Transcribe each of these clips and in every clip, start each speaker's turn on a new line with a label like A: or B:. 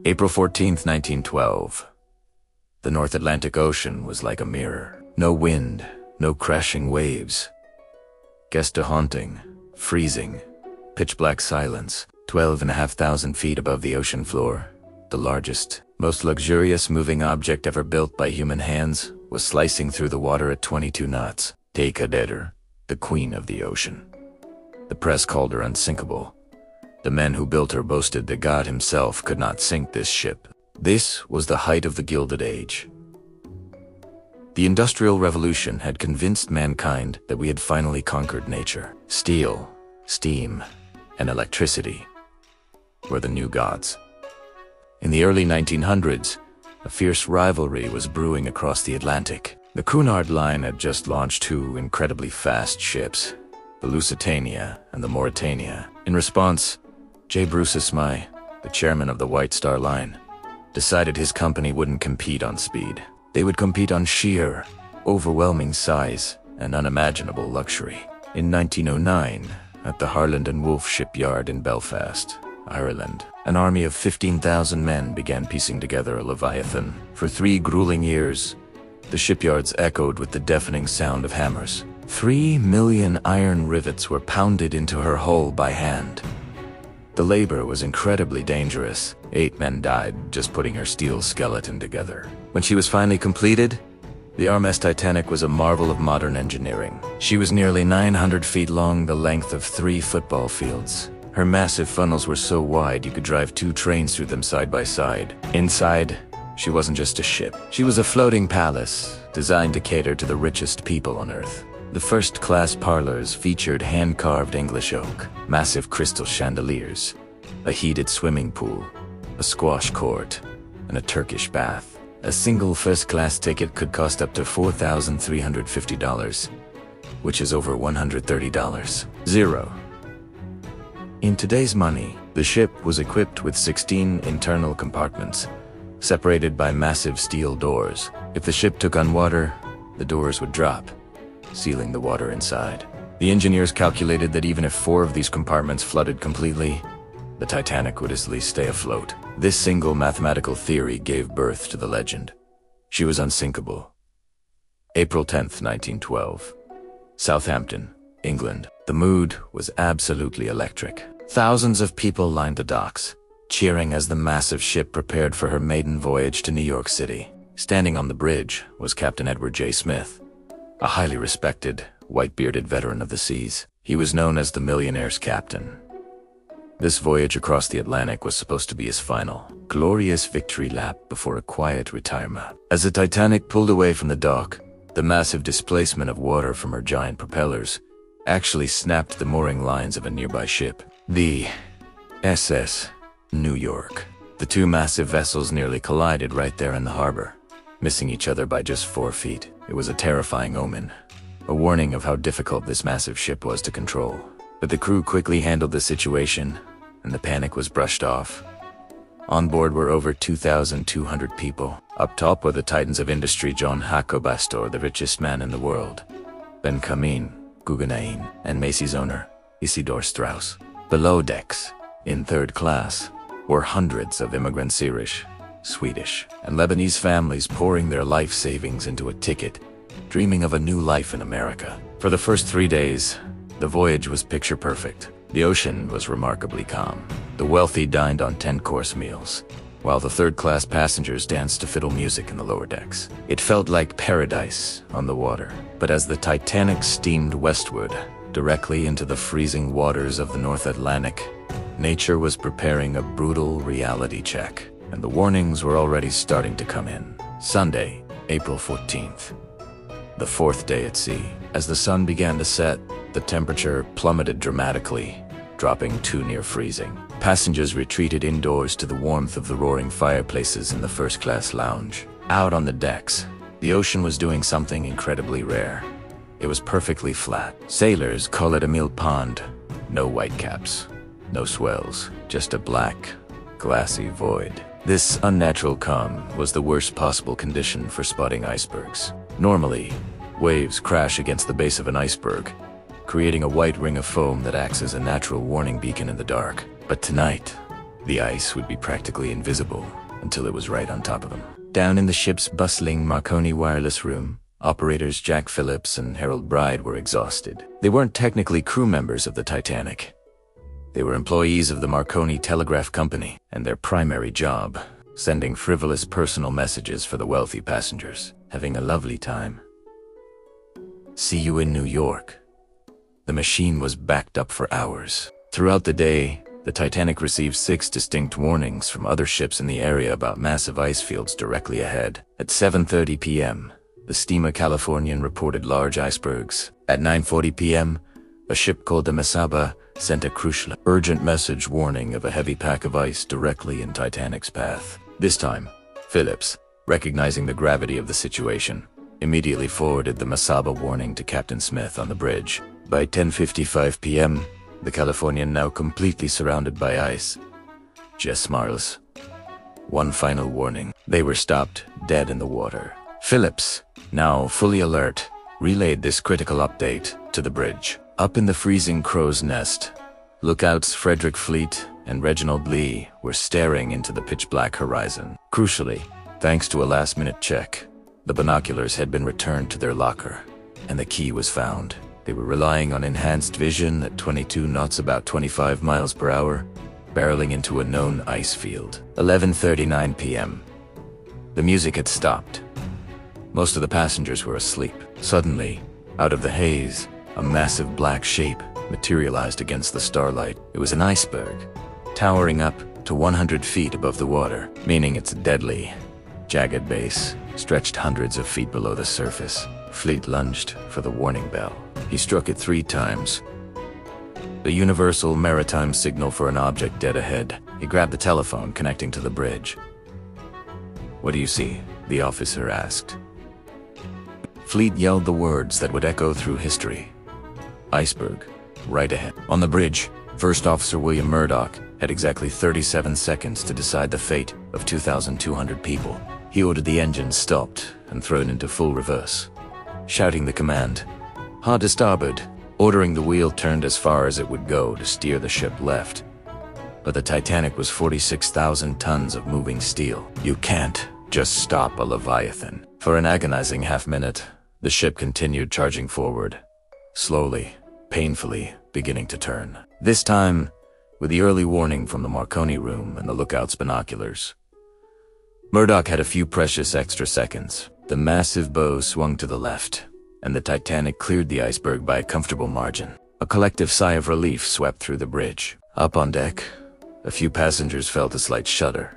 A: April 14th, 1912. The North Atlantic Ocean was like a mirror. No wind, no crashing waves. Guessed a haunting, freezing, pitch-black silence, 12,500 feet above the ocean floor. The largest, most luxurious moving object ever built by human hands was slicing through the water at 22 knots. Take the queen of the ocean. The press called her unsinkable. The men who built her boasted that God himself could not sink this ship. This was the height of the Gilded Age. The Industrial Revolution had convinced mankind that we had finally conquered nature. Steel, steam, and electricity were the new gods. In the early 1900s, a fierce rivalry was brewing across the Atlantic. The Cunard Line had just launched two incredibly fast ships, the Lusitania and the Mauretania. In response, J. Bruce Ismay, the chairman of the White Star Line, decided his company wouldn't compete on speed. They would compete on sheer, overwhelming size and unimaginable luxury. In 1909, at the Harland and Wolff shipyard in Belfast, Ireland, an army of 15,000 men began piecing together a Leviathan. For 3 grueling years, the shipyards echoed with the deafening sound of hammers. 3 million iron rivets were pounded into her hull by hand. The labor was incredibly dangerous. 8 men died just putting her steel skeleton together. When she was finally completed, the RMS Titanic was a marvel of modern engineering. She was nearly 900 feet long, the length of 3 football fields. Her massive funnels were so wide you could drive 2 trains through them side by side. Inside, she wasn't just a ship. She was a floating palace designed to cater to the richest people on Earth. The first-class parlors featured hand-carved English oak, massive crystal chandeliers, a heated swimming pool, a squash court, and a Turkish bath. A single first-class ticket could cost up to $4,350, which is over $130. Zero. In today's money, the ship was equipped with 16 internal compartments, separated by massive steel doors. If the ship took on water, the doors would drop, sealing the water inside. The engineers calculated that even if 4 of these compartments flooded completely, the Titanic would at least stay afloat. This single mathematical theory gave birth to the legend. She was unsinkable. April 10th, 1912. Southampton, England. The mood was absolutely electric. Thousands of people lined the docks, cheering as the massive ship prepared for her maiden voyage to New York City. Standing on the bridge was Captain Edward J. Smith, a highly respected, white-bearded veteran of the seas. He was known as the Millionaire's Captain. This voyage across the Atlantic was supposed to be his final, glorious victory lap before a quiet retirement. As the Titanic pulled away from the dock, the massive displacement of water from her giant propellers actually snapped the mooring lines of a nearby ship, the SS New York. The 2 massive vessels nearly collided right there in the harbor, missing each other by just 4 feet. It was a terrifying omen, a warning of how difficult this massive ship was to control. But the crew quickly handled the situation, and the panic was brushed off. On board were over 2,200 people. Up top were the titans of industry: John Jacob Astor, the richest man in the world, Benjamin Guggenheim, and Macy's owner, Isidor Straus. Below decks, in 3rd class, were hundreds of immigrants, Irish, Swedish, and Lebanese families pouring their life savings into a ticket, dreaming of a new life in America. For the first 3 days, the voyage was picture perfect. The ocean was remarkably calm. The wealthy dined on 10-course meals, while the 3rd-class passengers danced to fiddle music in the lower decks. It felt like paradise on the water. But as the Titanic steamed westward, directly into the freezing waters of the North Atlantic, nature was preparing a brutal reality check, and the warnings were already starting to come in. Sunday, April 14th. The 4th day at sea. As the sun began to set, the temperature plummeted dramatically, dropping to near freezing. Passengers retreated indoors to the warmth of the roaring fireplaces in the first-class lounge. Out on the decks, the ocean was doing something incredibly rare. It was perfectly flat. Sailors call it a mill pond. No whitecaps, no swells, just a black, glassy void. This unnatural calm was the worst possible condition for spotting icebergs. Normally, waves crash against the base of an iceberg, creating a white ring of foam that acts as a natural warning beacon in the dark. But tonight, The ice would be practically invisible until it was right on top of them. Down in the ship's bustling Marconi wireless room, operators Jack Phillips and Harold Bride were exhausted. They weren't technically crew members of the Titanic. They were employees of the Marconi Telegraph Company, and their primary job, sending frivolous personal messages for the wealthy passengers. Having a lovely time. See you in New York. The machine was backed up for hours. Throughout the day, the Titanic received 6 distinct warnings from other ships in the area about massive ice fields directly ahead. At 7:30 p.m., the steamer Californian reported large icebergs. At 9:40 p.m., a ship called the Mesaba sent a crucial, urgent message warning of a heavy pack of ice directly in Titanic's path. This time, Phillips, recognizing the gravity of the situation, immediately forwarded the Mesaba warning to Captain Smith on the bridge. By 10:55 p.m., the Californian, now completely surrounded by ice, just smiles. One final warning. They were stopped dead in the water. Phillips, now fully alert, relayed this critical update to the bridge. Up in the freezing crow's nest, lookouts Frederick Fleet and Reginald Lee were staring into the pitch-black horizon. Crucially, thanks to a last-minute check, the binoculars had been returned to their locker, and the key was found. They were relying on enhanced vision at 22 knots, about 25 miles per hour, barreling into a known ice field. 11:39 p.m. The music had stopped. Most of the passengers were asleep. Suddenly, out of the haze, a massive black shape materialized against the starlight. It was an iceberg, towering up to 100 feet above the water, meaning its deadly, jagged base stretched hundreds of feet below the surface. Fleet lunged for the warning bell. He struck it 3 times. The universal maritime signal for an object dead ahead. He grabbed the telephone connecting to the bridge. "What do you see?" the officer asked. Fleet yelled the words that would echo through history. "Iceberg, right ahead." On the bridge, First Officer William Murdoch had exactly 37 seconds to decide the fate of 2,200 people. He ordered the engines stopped and thrown into full reverse, shouting the command, "Hard to starboard," ordering the wheel turned as far as it would go to steer the ship left. But the Titanic was 46,000 tons of moving steel. You can't just stop a Leviathan. For an agonizing half-minute, the ship continued charging forward, slowly, painfully beginning to turn. This time, with the early warning from the Marconi room and the lookout's binoculars. Murdoch had a few precious extra seconds. The massive bow swung to the left, and the Titanic cleared the iceberg by a comfortable margin. A collective sigh of relief swept through the bridge. Up on deck, a few passengers felt a slight shudder,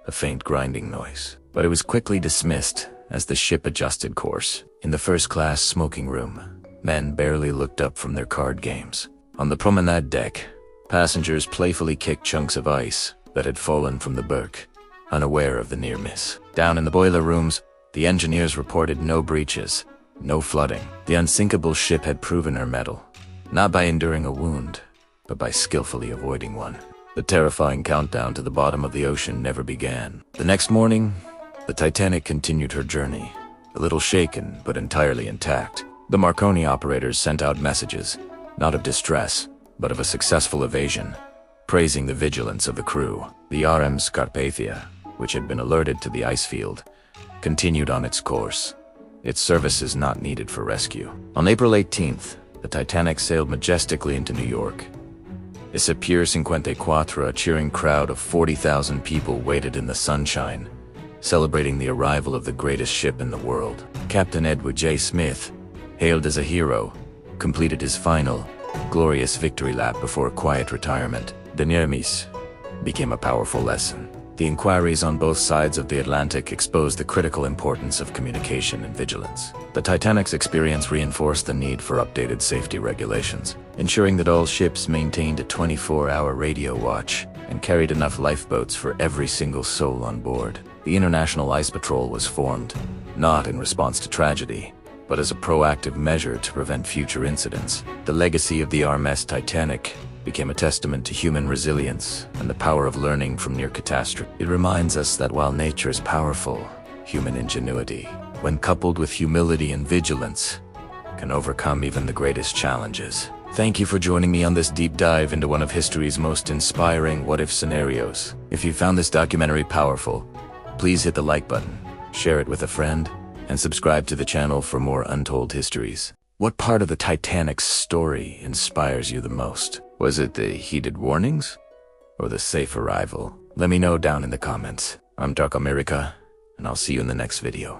A: a faint grinding noise. But it was quickly dismissed as the ship adjusted course. In the first-class smoking room, men barely looked up from their card games. On the promenade deck, passengers playfully kicked chunks of ice that had fallen from the berth, unaware of the near miss. Down in the boiler rooms, the engineers reported no breaches, no flooding. The Unsinkable Ship had proven her mettle, not by enduring a wound, but by skillfully avoiding one. The terrifying countdown to the bottom of the ocean never began. The next morning, the Titanic continued her journey, a little shaken but entirely intact. The Marconi operators sent out messages, not of distress, but of a successful evasion, praising the vigilance of the crew. The RMS Carpathia, which had been alerted to the ice field, continued on its course, its services not needed for rescue. On April 18th, the Titanic sailed majestically into New York. A Pier 54, a cheering crowd of 40,000 people waited in the sunshine, celebrating the arrival of the greatest ship in the world. Captain Edward J. Smith, hailed as a hero, completed his final, glorious victory lap before a quiet retirement. The near miss became a powerful lesson. The inquiries on both sides of the Atlantic exposed the critical importance of communication and vigilance. The Titanic's experience reinforced the need for updated safety regulations, ensuring that all ships maintained a 24-hour radio watch and carried enough lifeboats for every single soul on board. The International Ice Patrol was formed, not in response to tragedy, but as a proactive measure to prevent future incidents. The legacy of the RMS Titanic became a testament to human resilience and the power of learning from near catastrophe. It reminds us that while nature is powerful, human ingenuity, when coupled with humility and vigilance, can overcome even the greatest challenges. Thank you for joining me on this deep dive into one of history's most inspiring what-if scenarios. If you found this documentary powerful, please hit the like button, share it with a friend, and subscribe to the channel for more untold histories. What part of the Titanic's story inspires you the most? Was it the heated warnings or the safe arrival? Let me know down in the comments. I'm Dark America, and I'll see you in the next video.